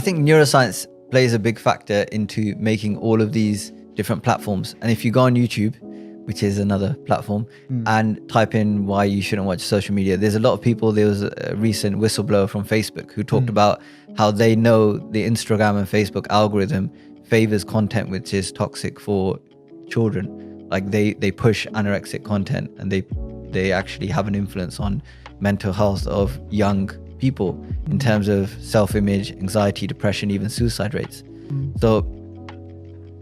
think neuroscience plays a big factor into making all of these different platforms. And if you go on YouTube, which is another platform, and type in why you shouldn't watch social media, there's a lot of people. There was a recent whistleblower from Facebook who talked about how they know the Instagram and Facebook algorithm favors content which is toxic for children. Like they push anorexic content, and they actually have an influence on mental health of young people in terms of self-image, anxiety, depression, even suicide rates. So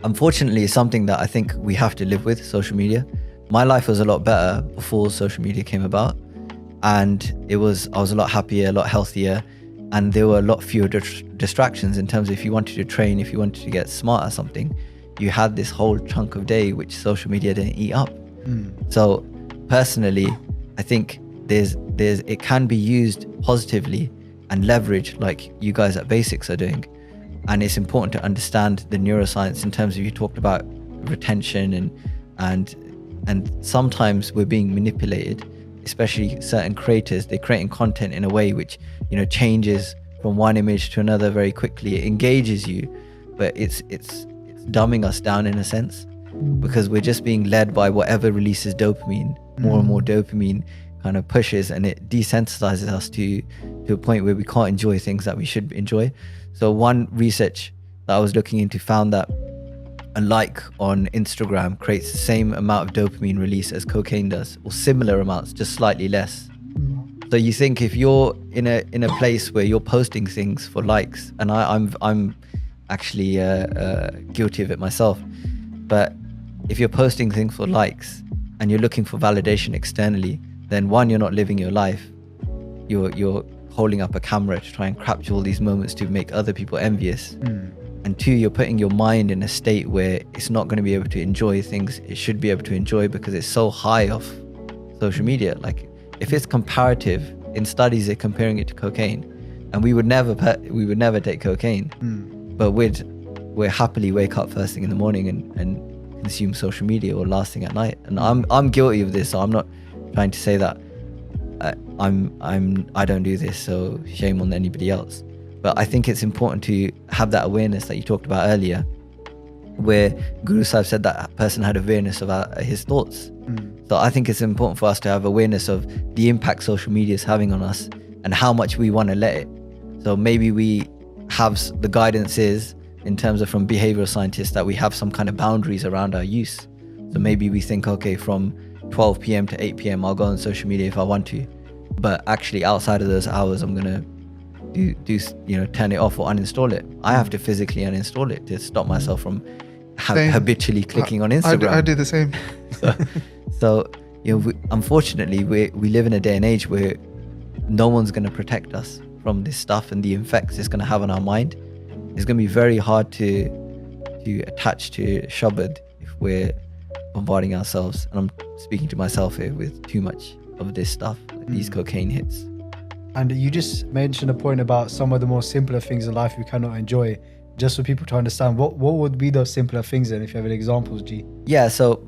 unfortunately, it's something that I think we have to live with, social media. My life was a lot better before social media came about, and I was a lot happier, a lot healthier, and there were a lot fewer distractions in terms of if you wanted to train, if you wanted to get smart at something, you had this whole chunk of day which social media didn't eat up. So personally, I think it can be used positively and leveraged like you guys at Basics are doing. And it's important to understand the neuroscience in terms of, you talked about retention and sometimes we're being manipulated, especially certain creators. They're creating content in a way which, changes from one image to another very quickly. It engages you, but it's dumbing us down in a sense, because we're just being led by whatever releases dopamine. More and more dopamine kind of pushes, and it desensitizes us to a point where we can't enjoy things that we should enjoy. So one research that I was looking into found that a like on Instagram creates the same amount of dopamine release as cocaine does, or similar amounts, just slightly less. So you think if you're in a place where you're posting things for likes, and I'm actually guilty of it myself, but if you're posting things for likes and you're looking for validation externally, then one, you're not living your life. You're holding up a camera to try and capture all these moments to make other people envious. And two, you're putting your mind in a state where it's not going to be able to enjoy things it should be able to enjoy because it's so high off social media. Like if it's comparative, in studies they're comparing it to cocaine, and we would never take cocaine, but we'd happily wake up first thing in the morning and consume social media, or last thing at night. And I'm guilty of this, so I'm not trying to say that I don't do this, so shame on anybody else. But I think it's important to have that awareness that you talked about earlier, where Guru Sahib said that person had awareness of his thoughts. So I think it's important for us to have awareness of the impact social media is having on us and how much we want to let it. So maybe we have the guidance is, in terms of from behavioral scientists, that we have some kind of boundaries around our use. So maybe we think, okay, from 12 p.m. to 8 p.m. I'll go on social media if I want to, but actually outside of those hours I'm gonna turn it off or uninstall it. I have to physically uninstall it to stop myself from habitually clicking on Instagram. I do the same. So unfortunately we live in a day and age where no one's going to protect us from this stuff, and the effects it's going to have on our mind. It's going to be very hard to attach to Shabad if we're bombarding ourselves, and I'm speaking to myself here, with too much of this stuff, like these cocaine hits. And you just mentioned a point about some of the more simpler things in life we cannot enjoy. Just for people to understand, what would be those simpler things then, if you have any examples, G? Yeah, so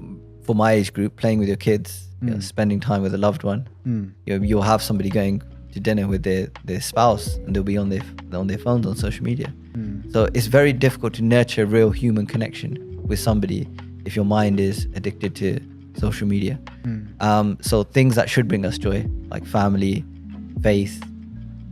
for my age group, playing with your kids, spending time with a loved one. You'll have somebody going to dinner with their spouse, and they'll be on their phones on social media. So it's very difficult to nurture real human connection with somebody if your mind is addicted to social media. So things that should bring us joy, like family, faith,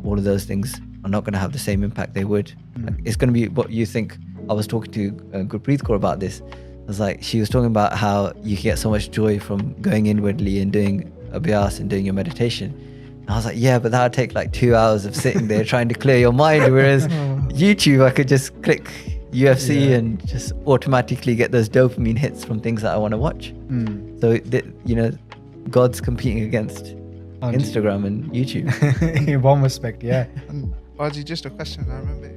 all of those things are not going to have the same impact they would. Like, it's going to be what you think. I was talking to Gurpreet Kaur about this. I was like, she was talking about how you get so much joy from going inwardly and doing abhyas and doing your meditation. And I was like, yeah, but that would take like 2 hours of sitting there trying to clear your mind. Whereas YouTube, I could just click UFC and just automatically get those dopamine hits from things that I want to watch. So, God's competing against Instagram and YouTube. In one respect, yeah. And Baji, just a question. I remember